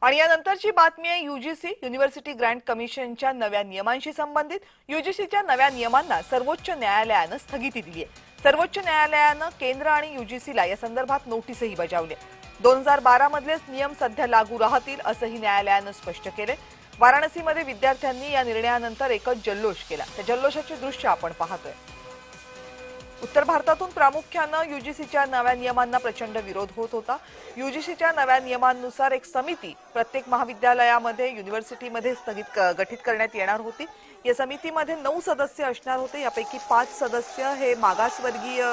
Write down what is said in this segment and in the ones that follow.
आणि यानंतरची बातमी आहे यूजीसी युनिव्हर्सिटी ग्रँट कमिशनच्या नव्या नियमांशी संबंधित। यूजीसीच्या नव्या नियमांना सर्वोच्च न्यायालयाने स्थगिती दिली आहे। सर्वोच्च न्यायालयाने केंद्र आणि यूजीसीला या संदर्भात नोटीसही बजावली। 2012 मधलेच नियम सध्या लागू राहतील असंही न्यायालयाने स्पष्ट केले। वाराणसीमध्ये विद्यार्थ्यांनी या निर्णयानंतर एकच जल्लोष केला। त्या जल्लोषाचे दृश्य आपण पाहतोय। उत्तर भारतातून प्रामुख्याने यूजीसीच्या नव्या नियमांना प्रचंड विरोध होत होता। यूजीसीच्या नव्या नियमांनुसार एक समिती प्रत्येक महाविद्यालयामध्ये युनिव्हर्सिटीमध्ये गठीत करण्यात येणार होती। या समितीमध्ये 9 सदस्य असणार होते। यापैकी 5 सदस्य हे मागासवर्गीय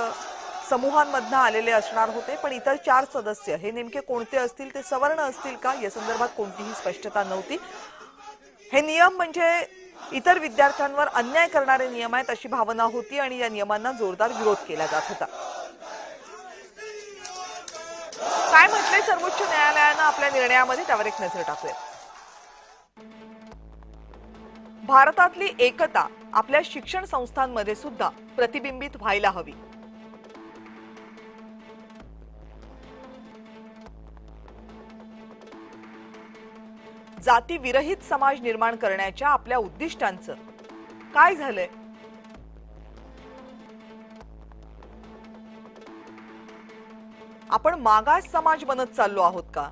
समूहांमधून आलेले असणार होते, पण इतर 4 सदस्य हे नेमके कोणते असतील, ते सवर्ण असतील का, या संदर्भात कोणतीही स्पष्टता नव्हती। हे नियम म्हणजे इतर विद्यार्थ्यांवर अन्याय करणारे नियम आहेत अशी भावना होती आणि या नियमांना जोरदार विरोध केला जात होता। काय म्हटले सर्वोच्च न्यायालयाने आपल्या निर्णयामध्ये, त्यावर एक नजर टाकूया। भारतातली एकता आपल्या शिक्षण संस्थांमध्ये सुद्धा प्रतिबिंबित व्हायला हवी। जाती विरहित समाज निर्माण करण्याच्या आपल्या उद्दिष्टांचं काय झालंय? आपण मागास समाज बनत चाललो आहोत का?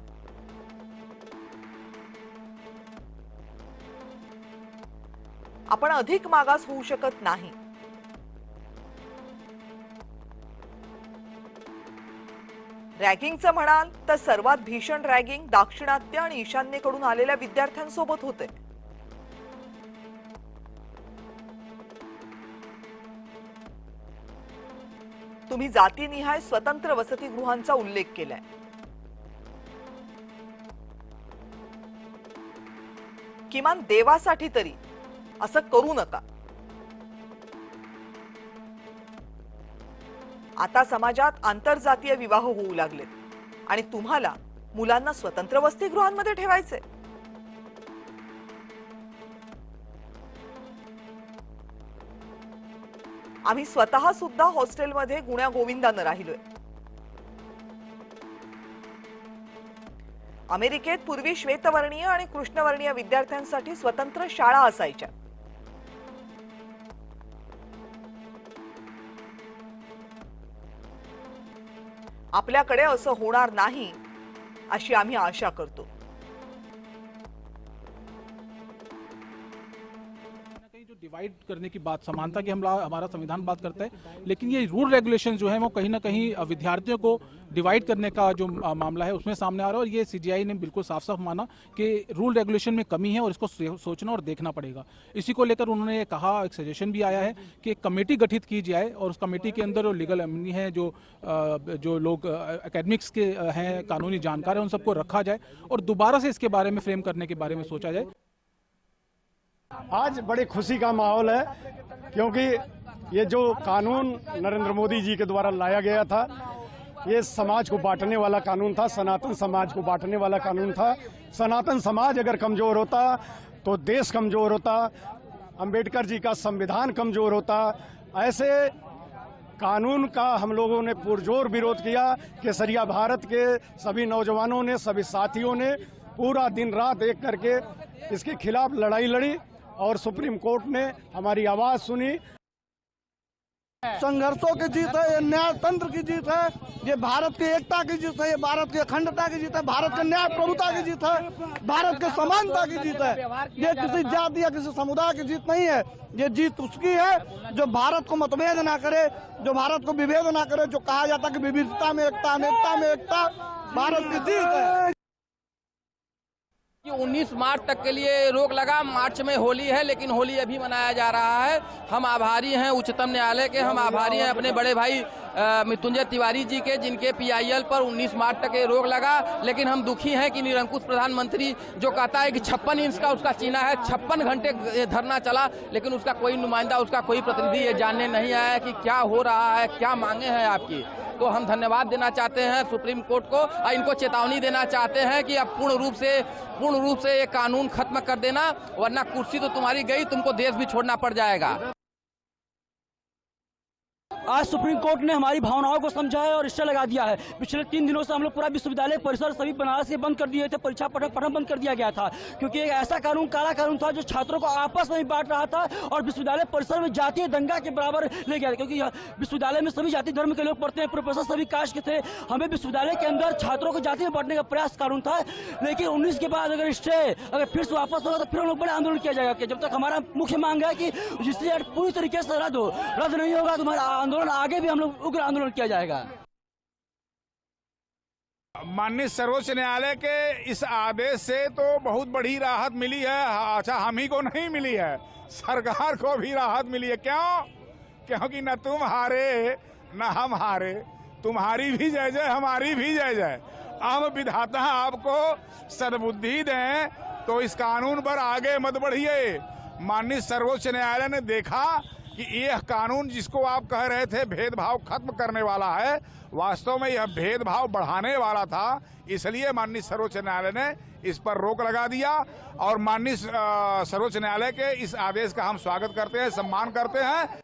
आपण अधिक मागास होऊ शकत नाही। रॅगिंगचं म्हणाल तर सर्वात भीषण रॅगिंग दाक्षिणात्य आणि ईशान्येकडून आलेल्या विद्यार्थ्यांसोबत होते। तुम्ही जातीनिहाय स्वतंत्र वसतिगृहांचा उल्लेख केलाय। किमान देवासाठी तरी असं करू नका। आता समाजात आंतरजातीय विवाह होऊ लागलेत आणि तुम्हाला मुलांना स्वतंत्र वसतिगृहांमध्ये ठेवायचे। आम्ही स्वतः सुद्धा हॉस्टेलमध्ये गुण्या गोविंदाने राहिलोय। अमेरिकेत पूर्वी श्वेतवर्णीय आणि कृष्णवर्णीय विद्यार्थ्यांसाठी स्वतंत्र शाळा असायच्या। आपल्याकडे असं होणार नाही अशी आम्ही आशा करतो। जो डिवाइड करने की बात, समानता की हमारा संविधान बात करता है, लेकिन ये रूल रेगुलेशन जो है वो कहीं ना कहीं विद्यार्थियों को डिवाइड करने का जो मामला है उसमें सामने आ रहा है। और ये सीजीआई ने बिल्कुल साफ साफ माना कि रूल रेगुलेशन में कमी है और इसको सोचना और देखना पड़ेगा। इसी को लेकर उन्होंने ये कहा, एक सजेशन भी आया है कि एक कमेटी गठित की जाए और उस कमेटी के अंदर जो लीगल एमनी है, जो लोग एकेडमिक्स के हैं, कानूनी जानकार हैं, उन सबको रखा जाए और दोबारा से इसके बारे में फ्रेम करने के बारे में सोचा जाए। आज बड़ी खुशी का माहौल है क्योंकि ये जो कानून नरेंद्र मोदी जी के द्वारा लाया गया था, ये समाज को बांटने वाला कानून था, सनातन समाज को बांटने वाला कानून था। सनातन समाज अगर कमजोर होता तो देश कमजोर होता, अंबेडकर जी का संविधान कमजोर होता। ऐसे कानून का हम लोगों ने पुरजोर विरोध किया। केसरिया भारत के सभी नौजवानों ने, सभी साथियों ने पूरा दिन रात एक करके इसके खिलाफ लड़ाई लड़ी और सुप्रीम कोर्ट ने हमारी आवाज सुनी। संघर्षों की जीत है, ये न्यायतंत्र की जीत है, ये भारत की एकता की जीत है, ये भारत की अखंडता की जीत है, भारत के न्याय प्रभुता की जीत है, भारत के समानता की जीत है। ये किसी जाति या किसी समुदाय की जीत नहीं है। ये जीत उसकी है जो भारत को मतभेद ना करे, जो भारत को विभेद ना करे। जो कहा जाता है कि विविधता में एकता, अनेकता में एकता, भारत की जीत है। 19 मार्च तक के लिए रोक लगा। मार्च में होली है, लेकिन होली अभी मनाया जा रहा है। हम आभारी हैं उच्चतम न्यायालय के, हम आभारी हैं अपने बड़े भाई मृत्युंजय तिवारी जी के, जिनके पीआईएल पर 19 मार्च तक ये रोक लगा। लेकिन हम दुखी हैं कि निरंकुश प्रधानमंत्री जो कहता है कि 56 इंच का उसका सीना है, 56 घंटे धरना चला, लेकिन उसका कोई नुमाइंदा, उसका कोई प्रतिनिधि ये जानने नहीं आया कि क्या हो रहा है, क्या मांगे हैं आपकी। तो हम धन्यवाद देना चाहते हैं सुप्रीम कोर्ट को और इनको चेतावनी देना चाहते हैं कि अब पूर्ण रूप से ये कानून खत्म कर देना, वरना कुर्सी तो तुम्हारी गई, तुमको देश भी छोड़ना पड़ जाएगा। आज सुप्रीम कोर्ट ने हमारी भावनाओं को समझा है और स्टे लगा दिया है। पिछले 3 दिनों से हम लोग पूरा विश्वविद्यालय परिसर सभी बनारस के बंद कर दिए थे, परीक्षा पठन बंद कर दिया गया था, क्योंकि एक ऐसा कानून, काला कानून था जो छात्रों को आपस में बांट रहा था और विश्वविद्यालय परिसर में जातीय दंगा के बराबर ले गया था। क्योंकि विश्वविद्यालय में सभी जाति धर्म के लोग पढ़ते हैं, प्रोफेसर सभी कास्ट के थे। हमें विश्वविद्यालय के अंदर छात्रों को जाति में बांटने का प्रयास कानून था, लेकिन 19 के बाद अगर स्टे अगर फिर से वापस होगा तो फिर हम लोग बड़ा आंदोलन किया जाएगा। जब तक हमारा मुख्य मांग है कि यूजीसी एक्ट पूरी तरीके से रद्द नहीं होगा तो हमारा आंदोलन आगे भी हम लोग उग्र आंदोलन किया जाएगा। माननीय सर्वोच्च न्यायालय के इस आदेश से तो बहुत बड़ी राहत मिली है। अच्छा, हम ही को नहीं मिली है, सरकार को भी राहत मिली है। क्यों? क्योंकि न तुम हारे न हम हारे, तुम्हारी भी जय जय, हमारी भी जय जय। अब विधाता आपको सद्बुद्धि दें तो इस कानून पर आगे मत बढ़िए। माननीय सर्वोच्च न्यायालय ने देखा कि यह कानून जिसको आप कह रहे थे भेदभाव खत्म करने वाला है, वास्तव में यह भेदभाव बढ़ाने वाला था। इसलिए माननीय सर्वोच्च न्यायालय ने इस पर रोक लगा दिया और माननीय सर्वोच्च न्यायालय के इस आदेश का हम स्वागत करते हैं, सम्मान करते हैं।